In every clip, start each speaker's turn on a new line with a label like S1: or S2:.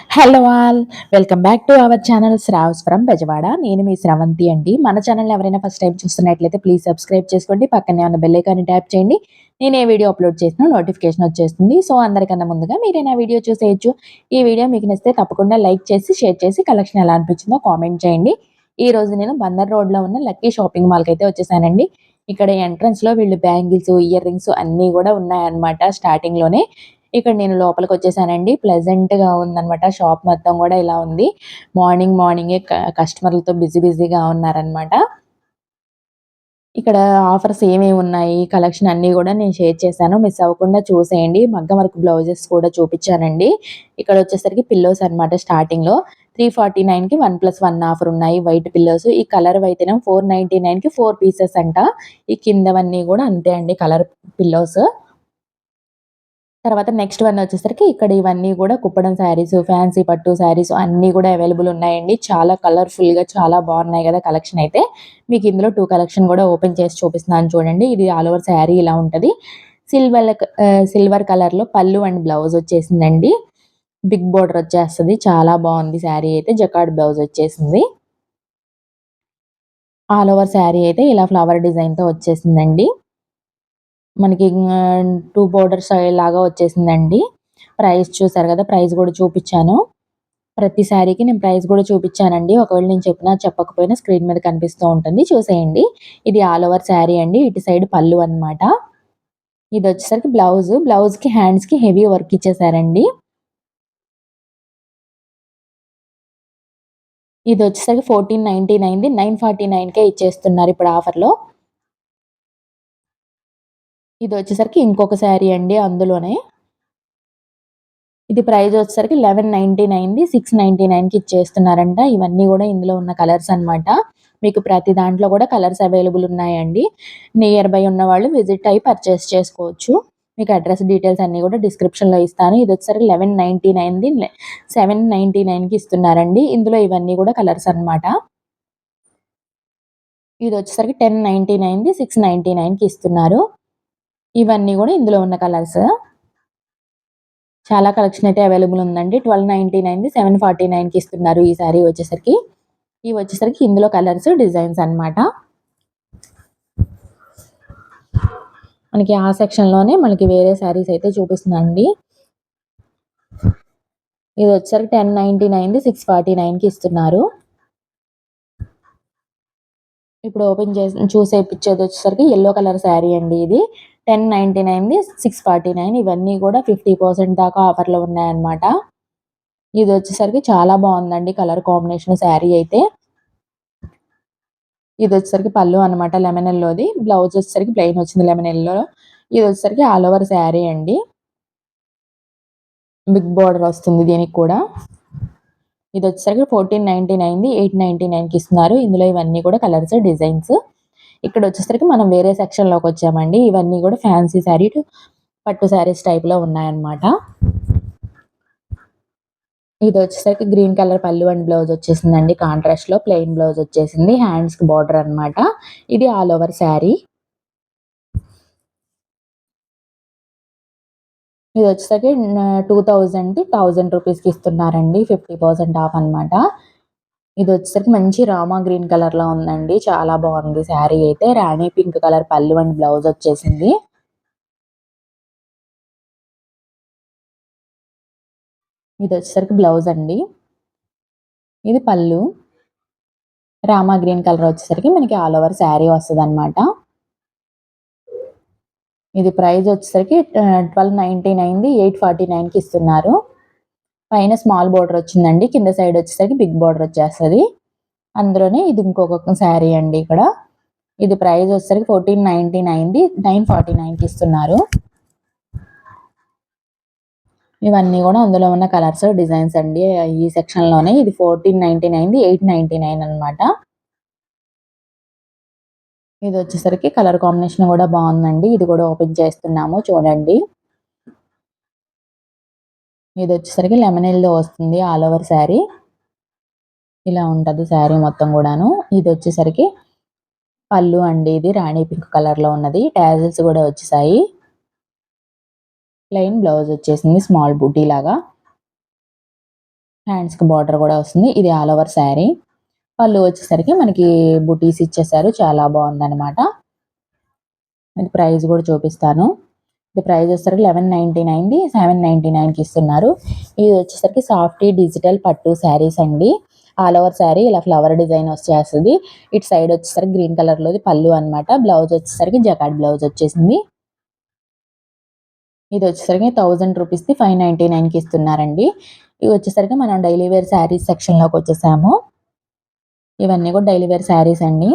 S1: Hello all. Welcome back to our channel Shravs from Bezawada. నేను మీ స్రవంతి అండి. మన ఛానల్ ఎవరైనా ఫస్ట్ టైం చూస్తున్నట్లయితే ప్లీజ్ సబ్స్క్రైబ్ చేసుకోండి. పక్కనే ఉన్న బెల్ ఐకాన్ని ట్యాప్ చేయండి. నేను ఏ వీడియో అప్లోడ్ చేసినా నోటిఫికేషన్ వచ్చేస్తుంది. సో అందరికన్నా ముందుగా మీరే నా వీడియో చూసేయొచ్చు. ఈ వీడియో మీకు నచ్చితే తప్పకుండా లైక్ చేసి, షేర్ చేసి కలెక్షన్ ఎలా అనిపించిందో కామెంట్ చేయండి. ఈ రోజు నేను బందర్ రోడ్లో ఉన్న లక్కీ షాపింగ్ మాల్కి అయితే వచ్చేసానండి. ఇక్కడ ఎంట్రన్స్లో వీళ్ళు బ్యాంగిల్స్, ఇయర్ రింగ్స్ అన్నీ కూడా ఉన్నాయన్నమాట స్టార్టింగ్లోనే. ఇక్కడ నేను లోపలికొచ్చేసానండి. ప్లెజెంట్‌గా ఉందనమాట. షాప్ మొత్తం గూడా ఇలా ఉంది. మార్నింగే కస్టమర్లతో బిజీగా ఉన్నారనమాట. ఇక్కడ ఆఫర్స్ ఏమేమి ఉన్నాయి, కలెక్షన్ అన్నీ గూడా నేను షేర్ చేశాను. మిస్ అవ్వకుండా చూసేయండి. మగ్గం వర్క్ బ్లౌజెస్ కూడా చూపిచ్చానండి. ఇక్కడొచ్చేసరికి పిల్లోస్ అనమాట స్టార్టింగ్‌లో 349కి 1+1 ఆఫర్ ఉన్నాయి. White pillows. ఈ కలర్ అయితేనేమో 499కి 4 పీసెస్ అంట. ఈ కిందవన్నీ గూడా అంతే అండి కలర్ పిల్లోస్. తర్వాత నెక్స్ట్ వన్ వచ్చేసరికి ఇక్కడ ఇవన్నీ గూడా కుప్పడం శారీస్, ఫ్యాన్సీ పట్టు శారీస్ అన్నీ గూడా అవైలబుల్ ఉన్నాయండి. చాలా కలర్‌ఫుల్‌గా చాలా బాగున్నాయి గదా! కలెక్షన్ అయితే. మీకు ఇందులో 2 కలెక్షన్ గూడా ఓపెన్ చేసి చూపిస్తున్నాను చూడండి. ఇది ఆల్ ఓవర్ శారీ ఇలా ఉంటది. సిల్వర్ కలర్‌లో పళ్ళు అండ్ బ్లౌజ్ వచ్చేసిందండి. బిగ్ బోర్డర్ వచ్చేస్తది. చాలా బాగుంది శారీ అయితే. జకార్డ్ బ్లౌజ్ వచ్చేసింది. ఆల్ ఓవర్ శారీ అయితే ఇలా ఫ్లవర్ డిజైన్‌తో వచ్చేసిందండి. మనకి 2 బోర్డర్స్ లాగా వచ్చేసిందండి. ప్రైస్ చూసారు గదా! ప్రైస్ గూడా చూపిచ్చాను. ప్రతి శారీకి నేను ప్రైస్ గూడా చూపిచ్చానండి. ఒకవేళ నేను చెప్పినా చెప్పకపోయినా స్క్రీన్ మీద కనిపిస్తూ ఉంటుంది చూసేయండి. ఇది ఆల్ ఓవర్ శారీ అండి. ఇటు సైడ్ పళ్ళు అన్నమాట. ఇదొచ్చేసరికి బ్లౌజు. బ్లౌజ్‌కి హ్యాండ్స్‌కి హెవీ వర్క్ ఇచ్చేసారండి. ఇదొచ్చేసరికి 1499ది 949కే ఇచ్చేస్తున్నారు ఇప్పుడు ఆఫర్‌లో. ఇదొచ్చేసరికి ఇంకొక శారీ అండి అందులోనే. ఇది ప్రైజ్ వచ్చేసరికి 1199ది 699కి ఇచ్చేస్తున్నారంట. ఇవన్నీ గూడా ఇందులో ఉన్న కలర్స్ అన్నమాట. మీకు ప్రతి దాంట్లో గూడా కలర్స్ అవైలబుల్ ఉన్నాయండి. నియర్ బై ఉన్నవాళ్ళు విజిట్ అయ్యి పర్చేస్ చేసుకోవచ్చు. మీకు అడ్రెస్ డీటెయిల్స్ అన్నీ గూడా డిస్క్రిప్షన్‌లో ఇస్తాను. ఇదొచ్చేసరికి 1199ది 799కి ఇస్తున్నారండి. ఇందులో ఇవన్నీ గూడా కలర్స్ అన్నమాట. ఇదొచ్చేసరికి 1099ది 699కి ఇస్తున్నారు. ఇవన్నీ గూడా ఇందులో ఉన్న కలర్స్. చాలా కలెక్షన్ అయితే అవైలబుల్ ఉందండి. 1299ది 749కి ఇస్తున్నారు ఈ సారీ వచ్చేసరికి. ఇవి వచ్చేసరికి ఇందులో కలర్స్, డిజైన్స్ అన్నమాట. మనకి ఆ సెక్షన్‌లోనే మనకి వేరే సారీస్ అయితే చూపిస్తున్నానండి. ఇది వచ్చేసరికి 1099ది 649కి ఇస్తున్నారు. ఇప్పుడు ఓపెన్ చేసి చూసేపిచ్చేది వచ్చేసరికి యెల్లో కలర్ సారీ అండి ఇది. 1099ది 649 ఇవన్నీ కూడా 50% దాకా ఆఫర్‌లో ఉన్నాయన్నమాట. ఇదొచ్చేసరికి చాలా బావుందండి కలర్ కాంబినేషన్ శారీ అయితే. ఇదొచ్చేసరికి పళ్ళు అనమాట లెమన్ యెల్లోది. బ్లౌజ్ వచ్చేసరికి ప్లెయిన్ వచ్చింది లెమన్ యెల్లో. ఇదొచ్చేసరికి ఆల్ ఓవర్ శారీ అండి. బిగ్ బోర్డర్ వస్తుంది దీనికి కూడా. ఇదొచ్చేసరికి 1499ది 899కి ఇస్తున్నారు. ఇందులో ఇవన్నీ కూడా కలర్స్, డిజైన్స్. ఇక్కడొచ్చేసరికి మనం వేరే సెక్షన్‌లోకొచ్చామండి. ఇవన్నీ కూడా ఫ్యాన్సీ శారీ పట్టు శారీస్ టైప్‌లో ఉన్నాయన్నమాట. ఇదొచ్చేసరికి గ్రీన్ కలర్ పళ్ళు అండ్ బ్లౌజ్ వచ్చేసిందండి. కాంట్రాస్ట్‌లో ప్లెయిన్ బ్లౌజ్ వచ్చేసింది. హ్యాండ్స్‌కి బోర్డర్ అన్నమాట. ఇది ఆల్ ఓవర్ శారీ. ఇదొచ్చేసరికి 2000ది 1000 రూపీస్‌కి ఇస్తున్నారండి. 50% ఆఫ్ అన్నమాట. ఇదొచ్చేసరికి మంచి రామా గ్రీన్ కలర్‌లో ఉందండి. చాలా బావుంది శారీ అయితే. రాణి పింక్ కలర్ పళ్ళు అండ్ బ్లౌజ్ వచ్చేసింది. ఇదొచ్చేసరికి బ్లౌజ్ అండి. ఇది పళ్ళు. రామా గ్రీన్ కలర్ వచ్చేసరికి మనకి ఆల్ ఓవర్ శారీ వస్తదనమాట. ఇది ప్రైస్ వచ్చేసరికి 1299ది 849కి ఇస్తున్నారు. పైన స్మాల్ బోర్డర్ వచ్చిందండి. కింద సైడ్ వచ్చేసరికి బిగ్ బోర్డర్ వచ్చేస్తది. అందులోనే ఇది ఇంకొక శారీ అండి ఇక్కడ. ఇది ప్రైస్ వచ్చేసరికి 1499ది 949కి ఇస్తున్నారు. ఇవన్నీ గూడా అందులో ఉన్న కలర్స్, డిజైన్స్ అండి. ఈ సెక్షన్‌లోనే ఇది 1499ది 899 అనమాట. ఇదొచ్చేసరికి కలర్ కాంబినేషన్ గూడా బావుందండి. ఇది గూడా ఓపెన్ చేస్తున్నాము చూడండి. ఇదొచ్చేసరికి లెమన్ యెల్లో వస్తుంది ఆల్ ఓవర్ శారీ. ఇలా ఉంటది శారీ మొత్తం గూడాను. ఇదొచ్చేసరికి పళ్ళు అండి ఇది రాణి పింక్ కలర్‌లో ఉన్నది. టాజిల్స్ గూడా వచ్చేసాయి. ప్లెయిన్ బ్లౌజ్ వచ్చేసింది స్మాల్ బూటీ లాగా. హ్యాండ్స్‌కి బార్డర్ గూడా వస్తుంది. ఇది ఆల్ ఓవర్ శారీ. పళ్ళు వచ్చేసరికి మనకి బుటీస్ ఇచ్చేసారు. చాలా బావుందనమాట. ఇది ప్రైస్ గూడా చూపిస్తాను. ఇది ప్రైస్ వచ్చేసరికి 1199ది 799కి ఇస్తున్నారు. ఇది వచ్చేసరికి సాఫ్టీ డిజిటల్ పట్టు శారీస్ అండి. ఆల్ ఓవర్ శారీ ఇలా ఫ్లవర్ డిజైన్ వచ్చేస్తది. ఇటు సైడ్ వచ్చేసరికి గ్రీన్ కలర్‌లోది పళ్ళు అనమాట. బ్లౌజ్ వచ్చేసరికి జకార్డ్ బ్లౌజ్ వచ్చేసింది. ఇది వచ్చేసరికి రూ. 1000ది 599కి ఇస్తున్నారండి. ఇవి వచ్చేసరికి మనం డైలీ వేర్ శారీస్ సెక్షన్‌లోకొచ్చేసాము. ఇవన్నీ కూడా డైలీ వేర్ శారీస్ అండి.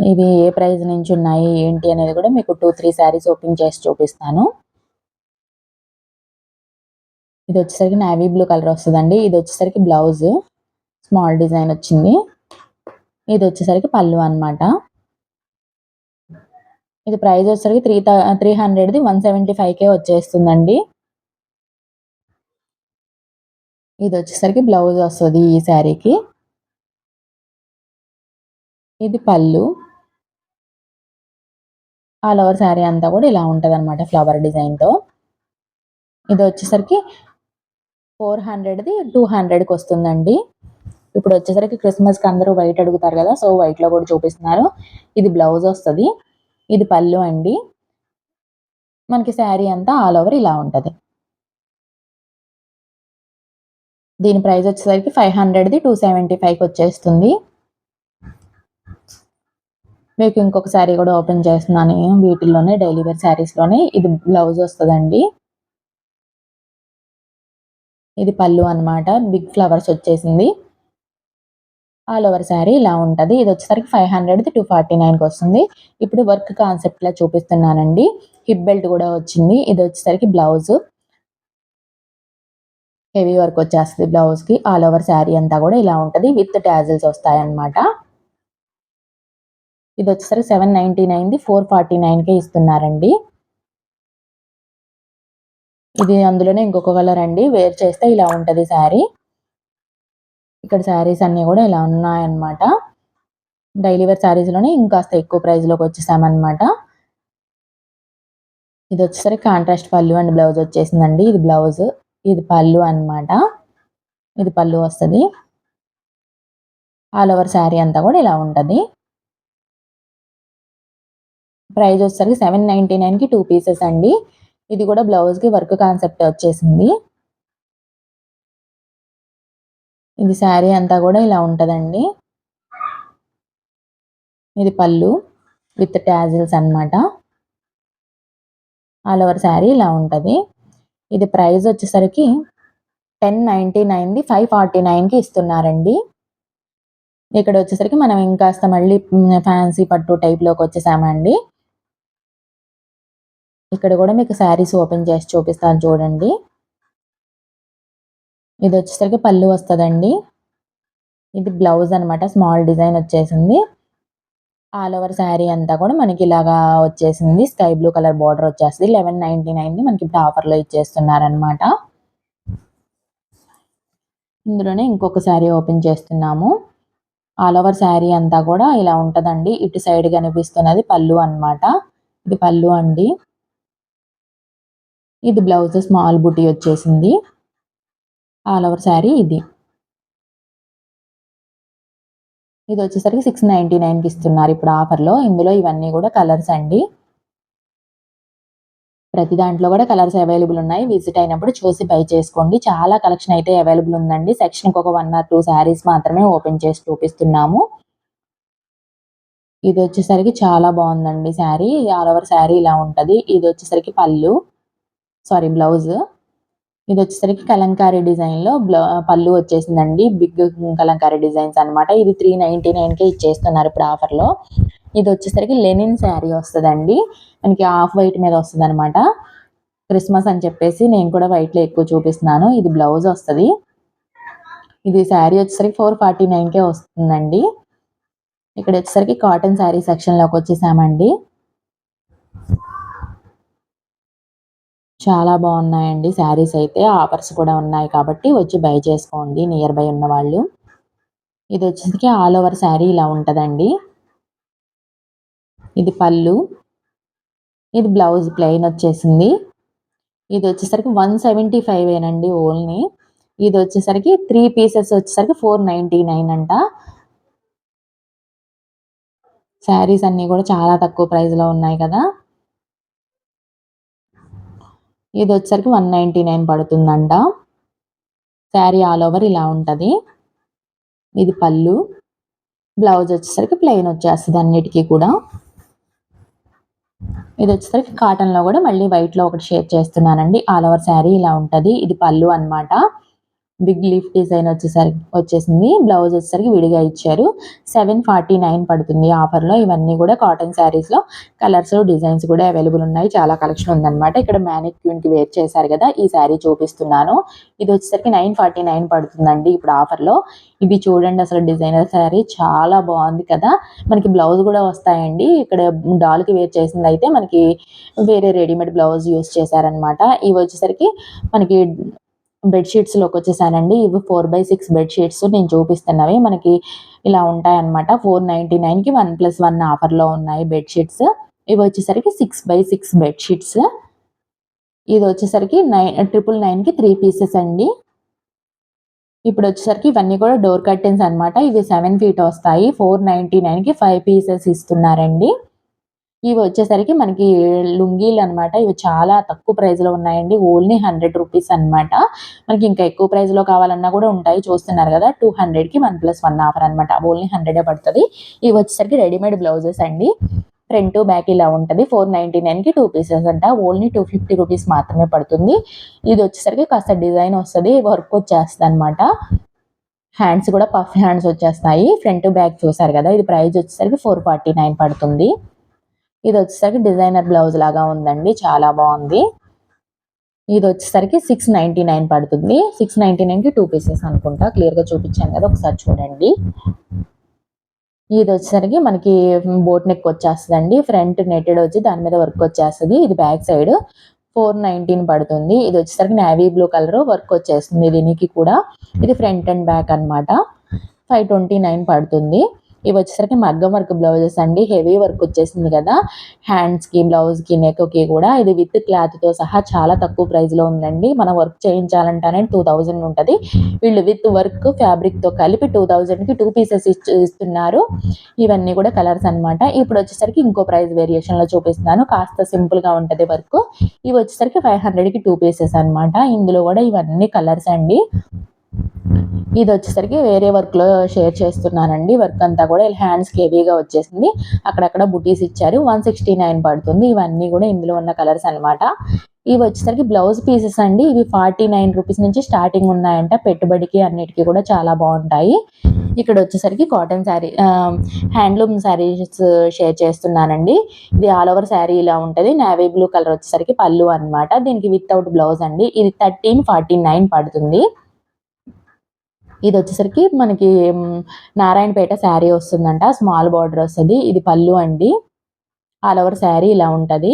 S1: ఇవి ఏ ప్రైస్ నుంచి ఉన్నాయి, ఏంటి అనేది కూడా మీకు 2, 3 శారీస్ ఓపెన్ చేసి చూపిస్తాను. ఇదొచ్చేసరికి నేవీ బ్లూ కలర్ వస్తదండి. ఇదొచ్చేసరికి బ్లౌజు స్మాల్ డిజైన్ వచ్చింది. ఇదొచ్చేసరికి పళ్ళు అనమాట. ఇది ప్రైస్ వచ్చేసరికి 300ది 175కే వచ్చేస్తుందండి. ఇదొచ్చేసరికి బ్లౌజ్ వస్తది ఈ శారీకి. ఇది పళ్ళు. ఆల్ ఓవర్ శారీ అంతా కూడా ఇలా ఉంటదనమాట ఫ్లవర్ డిజైన్‌తో. ఇదొచ్చేసరికి 400ది 200కొస్తుందండి. ఇప్పుడొచ్చేసరికి క్రిస్మస్‌కి అందరూ వైట్ అడుగుతారు గదా! సో, వైట్‌లో గూడా చూపిస్తున్నారు. ఇది బ్లౌజొస్తది. ఇది పళ్ళు అండి. మనకి శారీ అంతా ఆల్ ఓవర్ ఇలా ఉంటది. దీని ప్రైజొచ్చేసరికి 500ది 275కొచ్చేస్తుంది. మీకు ఇంకొక శారీ గూడా ఓపెన్ చేస్తున్నాను. వీటిల్లోనే డైలీ వేర్ శారీస్‌లోనే ఇది బ్లౌజొస్తదండి. ఇది పళ్ళు అనమాట. బిగ్ ఫ్లవర్స్ వచ్చేసింది. ఆల్ ఓవర్ శారీ ఇలా ఉంటది. ఇదొచ్చేసరికి 500ది 249కొస్తుంది. ఇప్పుడు వర్క్ కాన్సెప్ట్‌లా చూపిస్తున్నానండి. హిప్ బెల్ట్ గూడా వచ్చింది. ఇదొచ్చేసరికి బ్లౌజు. హెవీ వర్క్ వచ్చేస్తది బ్లౌజ్‌కి. ఆల్ ఓవర్ శారీ అంతా గూడా ఇలా ఉంటది. విత్ టాజిల్స్ వస్తాయన్నమాట. ఇదొచ్చేసరికి 799ది 449కే ఇస్తున్నారండి. ఇది అందులోనే ఇంకొక కలర్ అండి. వేర్ చేస్తే ఇలా ఉంటది శారీ. ఇక్కడ శారీస్ అన్నీ గూడా ఇలా ఉన్నాయన్నమాట. డైలీ వేర్ శారీస్‌లోనే ఇంకాస్త ఎక్కువ ప్రైస్‌లోకొచ్చేసామన్నమాట. ఇదొచ్చేసరికి కాంట్రాస్ట్ పళ్ళు అండ్ బ్లౌజ్ వచ్చేసిందండి. ఇది బ్లౌజు. ఇది పళ్ళు అన్నమాట. ఇది పళ్ళు వస్తది. ఆల్ ఓవర్ శారీ అంతా గూడా ఇలా ఉంటది. ప్రైజ్ వచ్చేసరికి 799కి 2 పీసెస్ అండి. ఇది గూడా బ్లౌజ్‌కి వర్క్ కాన్సెప్ట్ వచ్చేసింది. ఇది శారీ అంతా గూడా ఇలా ఉంటదండి. ఇది పళ్ళు విత్ టాజిల్స్ అన్నమాట. ఆల్ ఓవర్ శారీ ఇలా ఉంటది. ఇది ప్రైజ్ వచ్చేసరికి 1099ది 549కి ఇస్తున్నారండి. ఇక్కడొచ్చేసరికి మనం ఇంకాస్త మళ్ళీ ఫ్యాన్సీ పట్టు టైప్‌లోకొచ్చేసామండి. ఇక్కడ గూడా మీకు శారీస్ ఓపెన్ చేసి చూపిస్తాను చూడండి. ఇదొచ్చేసరికి పళ్ళు వస్తదండి. ఇది బ్లౌజ్ అనమాట. స్మాల్ డిజైన్ వచ్చేసింది. ఆల్ ఓవర్ శారీ అంతా కూడా మనకిలాగా వచ్చేసింది. స్కై బ్లూ కలర్ బోర్డర్ వచ్చేస్తది. 1199ది మనకిప్పుడు ఆఫర్‌లో ఇచ్చేస్తున్నారనమాట. ఇందులోనే ఇంకొక శారీ ఓపెన్ చేస్తున్నాము. ఆల్ ఓవర్ శారీ అంతా కూడా ఇలా ఉంటదండి. ఇటు సైడ్ కనిపిస్తున్నది పళ్ళు అనమాట. ఇది పళ్ళు అండి. ఇది బ్లౌజ్ స్మాల్ బుటీ వచ్చేసింది. ఆల్ ఓవర్ శారీ ఇది. ఇదొచ్చేసరికి 699కి ఇస్తున్నారు ఇప్పుడు ఆఫర్‌లో. ఇందులో ఇవన్నీ కూడా కలర్స్ అండి. ప్రతి దాంట్లో కూడా కలర్స్ అవైలబుల్ ఉన్నాయి. విజిట్ అయినప్పుడు చూసి బై చేసుకోండి. చాలా కలెక్షన్ అయితే అవైలబుల్ ఉందండి. సెక్షన్‌కి ఒక 1 ఆర్ 2 శారీస్ మాత్రమే ఓపెన్ చేసి చూపిస్తున్నాము. ఇదొచ్చేసరికి చాలా బావుందండి శారీ. ఆల్ ఓవర్ శారీ ఇలా ఉంటది. ఇదొచ్చేసరికి పళ్ళు బ్లౌజ్. ఇదొచ్చేసరికి కలంకారీ డిజైన్‌లో పళ్ళు వచ్చేసిందండి. బిగ్ కలంకారీ డిజైన్స్ అనమాట. ఇది 399కే ఇచ్చేస్తున్నారు ఇప్పుడు ఆఫర్‌లో. ఇదొచ్చేసరికి లెనిన్ శారీ వస్తదండి. మనకి హాఫ్ వైట్ మీద వస్తదనమాట. క్రిస్మస్ అని చెప్పేసి నేను కూడా వైట్‌లో ఎక్కువ చూపిస్తున్నాను. ఇది బ్లౌజ్ వస్తది. ఇది శారీ వచ్చేసరికి 449కే వస్తుందండి. ఇక్కడొచ్చేసరికి కాటన్ శారీ సెక్షన్‌లోకొచ్చేసామండి. చాలా బావున్నాయండి శారీస్ అయితే. ఆఫర్స్ కూడా ఉన్నాయి కాబట్టి వచ్చి బై చేసుకోండి నియర్ బై ఉన్నవాళ్ళు. ఇదొచ్చేసరికి ఆల్ ఓవర్ శారీ ఇలా ఉంటదండి. ఇది పళ్ళు. ఇది బ్లౌజ్ ప్లెయిన్ వచ్చేసింది. ఇది వచ్చేసరికి 175 ఏనండి ఓన్లీ. ఇది వచ్చేసరికి 3 పీసెస్ వచ్చేసరికి 499 అంట. శారీస్ అన్నీ కూడా చాలా తక్కువ ప్రైస్‌లో ఉన్నాయి కదా! ఇది వచ్చేసరికి 199 పడుతుందంట. శారీ ఆల్ ఓవర్ ఇలా ఉంటది. ఇది పళ్ళు. బ్లౌజ్ వచ్చేసరికి ప్లెయిన్ వచ్చేస్తది అన్నిటికి కూడా. ఇది వచ్చేసరికి కాటన్‌లో కూడా మళ్ళీ వైట్‌లో ఒకటి షేర్ చేస్తున్నానండి. ఆల్ ఓవర్ శారీ ఇలా ఉంటది. ఇది పళ్ళు అన్నమాట. బిగ్ లీఫ్ డిజైన్ వచ్చేసింది. బ్లౌజ్ వచ్చేసరికి విడిగా ఇచ్చారు. 749 పడుతుంది ఆఫర్‌లో. ఇవన్నీ కూడా కాటన్ శారీస్‌లో కలర్స్, డిజైన్స్ కూడా అవైలబుల్ ఉన్నాయి. చాలా కలెక్షన్ ఉందన్నమాట. ఇక్కడ మ్యానిక్యూన్‌కి వేర్ చేశారు కదా! ఈ శారీ చూపిస్తున్నాను. ఇది వచ్చేసరికి 949 పడుతుందండి ఇప్పుడు ఆఫర్‌లో. ఇది చూడండి అసలు డిజైనర్ శారీ చాలా బాగుంది కదా! మనకి బ్లౌజ్ కూడా వస్తాయండి. ఇక్కడ డాల్‌కి వేర్ చేసిందయితే మనకి వేరే రెడీమేడ్ బ్లౌజ్ యూజ్ చేశారన్నమాట. ఇవి వచ్చేసరికి మనకి బెడ్ షీట్స్‌లోకొచ్చేసానండి. ఇవి 4/6 బెడ్ షీట్స్ నేను చూపిస్తున్నవి. మనకి ఇలా ఉంటాయన్నమాట. 499కి 1+1 ఆఫర్‌లో ఉన్నాయి బెడ్ షీట్స్. ఇవొచ్చేసరికి 6/6 బెడ్ షీట్స్. ఇదొచ్చేసరికి 999కి 3 పీసెస్ అండి. ఇప్పుడొచ్చేసరికి ఇవన్నీ కూడా డోర్ కర్టెన్స్ అన్నమాట. ఇవి 7 ఫీట్ వస్తాయి. 499కి 5 పీసెస్ ఇస్తున్నారండి. ఇవి వచ్చేసరికి మనకి లుంగీలనమాట. ఇవి చాలా తక్కువ ప్రైస్‌లో ఉన్నాయండి. ఓన్లీ 100 రూపీస్ అనమాట. మనకి ఇంకా ఎక్కువ ప్రైస్‌లో కావాలన్నా కూడా ఉంటాయి. చూస్తున్నారు కదా! 200కి 1+1 ఆఫర్ అనమాట. ఓన్లీ 100 పడతది. ఇవి వచ్చేసరికి రెడీమేడ్ బ్లౌజెస్ అండి. ఫ్రంట్, బ్యాక్ ఇలా ఉంటది. 499కి 2 పీసెస్ అంట. ఓన్లీ 250 రూపీస్ మాత్రమే పడుతుంది. ఇది వచ్చేసరికి కాస్త డిజైన్ వస్తది. వర్క్ వచ్చేస్తదనమాట. హ్యాండ్స్ కూడా పఫ్ హ్యాండ్స్ వచ్చేస్తాయి. ఫ్రంట్, బ్యాక్ చూసారు కదా! ఇది ప్రైస్ వచ్చేసరికి 449 పడుతుంది. ఇదొచ్చేసరికి డిజైనర్ బ్లౌజ్ లాగా ఉందండి. చాలా బావుంది. ఇదొచ్చేసరికి 699 పడుతుంది. 699కి 2 పీసెస్ అనుకుంటా. క్లియర్‌గా చూపించాను కదా! ఒకసారి చూడండి. ఇదొచ్చేసరికి మనకి బోట్ నెక్ వచ్చేస్తదండి. ఫ్రంట్ నెట్టెడ్ వచ్చి దాని మీద వర్క్ వచ్చేస్తది. ఇది బ్యాక్ సైడ్ 419 పడుతుంది. ఇదొచ్చేసరికి నేవీ బ్లూ కలర్ వర్క్ వచ్చేస్తుంది దీనికి కూడా. ఇది ఫ్రంట్ అండ్ బ్యాక్ అన్నమాట. 529 పడుతుంది. ఇవొచ్చేసరికి మగ్గం వర్క్ బ్లౌజెస్ అండి. హెవీ వర్క్ వచ్చేసింది కదా! హ్యాండ్స్‌కి, బ్లౌజ్‌కి, నెక్‌కి కూడా ఇది విత్ క్లాత్‌తో సహా చాలా తక్కువ ప్రైస్‌లో ఉందండి. మనం వర్క్ చేయించాలంటేనే 2000 ఉంటది. వీళ్ళు విత్ వర్క్ ఫ్యాబ్రిక్‌తో కలిపి 2000కి 2 పీసెస్ ఇస్తున్నారు. ఇవన్నీ కూడా కలర్స్ అన్నమాట. ఇప్పుడొచ్చేసరికి ఇంకో ప్రైస్ వేరియేషన్‌లో చూపిస్తున్నాను. కాస్త సింపుల్‌గా ఉంటది వర్క్. ఇవొచ్చేసరికి 500కి 2 పీసెస్ అన్నమాట. ఇందులో కూడా ఇవన్నీ కలర్స్ అండి. ఇదొచ్చేసరికి వేరే వర్క్‌లో షేర్ చేస్తున్నానండి. వర్క్ అంతా కూడా ఇలా హ్యాండ్స్‌కి హెవీగా వచ్చేసింది. అక్కడక్కడ బుటీస్ ఇచ్చారు. 169 పడుతుంది. ఇవన్నీ కూడా ఇందులో ఉన్న కలర్స్ అన్నమాట. ఇవొచ్చేసరికి బ్లౌజ్ పీసెస్ అండి. ఇవి 49 రూపీస్ నుంచి స్టార్టింగ్ ఉన్నాయంట. పెట్టుబడికి అన్నిటికి కూడా చాలా బావుంటాయి. ఇక్కడొచ్చేసరికి కాటన్ హ్యాండ్లూమ్ శారీస్ షేర్ చేస్తున్నానండి. ఇది ఆల్ ఓవర్ శారీ ఇలా ఉంటది. నేవీ బ్లూ కలర్ వచ్చేసరికి పళ్ళు అన్నమాట. దీనికి వితౌట్ బ్లౌజ్ అండి. ఇది 1349 పడుతుంది. ఇదొచ్చేసరికి మనకి నారాయణపేట శారీ వస్తుందంట. స్మాల్ బార్డర్ వస్తది. ఇది పళ్ళు అండి. ఆల్ ఓవర్ శారీ ఇలా ఉంటది.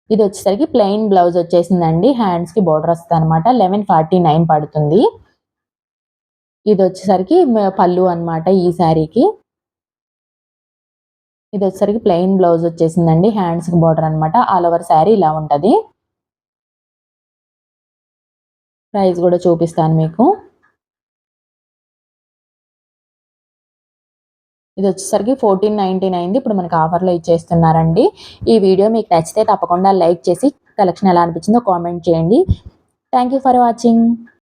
S1: ఇదొచ్చేసరికి ప్లెయిన్ బ్లౌజ్ వచ్చేసిందండి. హ్యాండ్స్‌కి బార్డర్ వస్తదనమాట. 1149 పడుతుంది. ఇదొచ్చేసరికి పళ్ళు అన్నమాట ఈ శారీకి. ఇదొచ్చేసరికి ప్లెయిన్ బ్లౌజ్ వచ్చేసిందండి. హ్యాండ్స్‌కి బార్డర్ అన్నమాట. ఆల్ ఓవర్ శారీ ఇలా ఉంటది. ప్రైస్ కూడా చూపిస్తాను మీకు. ఇదొచ్చేసరికి 1499 ఇప్పుడు మనకి ఆఫర్‌లో ఇచ్చేస్తున్నారండి. ఈ వీడియో మీకు నచ్చితే తప్పకుండా లైక్ చేసి కలెక్షన్ ఎలా అనిపించిందో కామెంట్ చేయండి. Thank you for watching.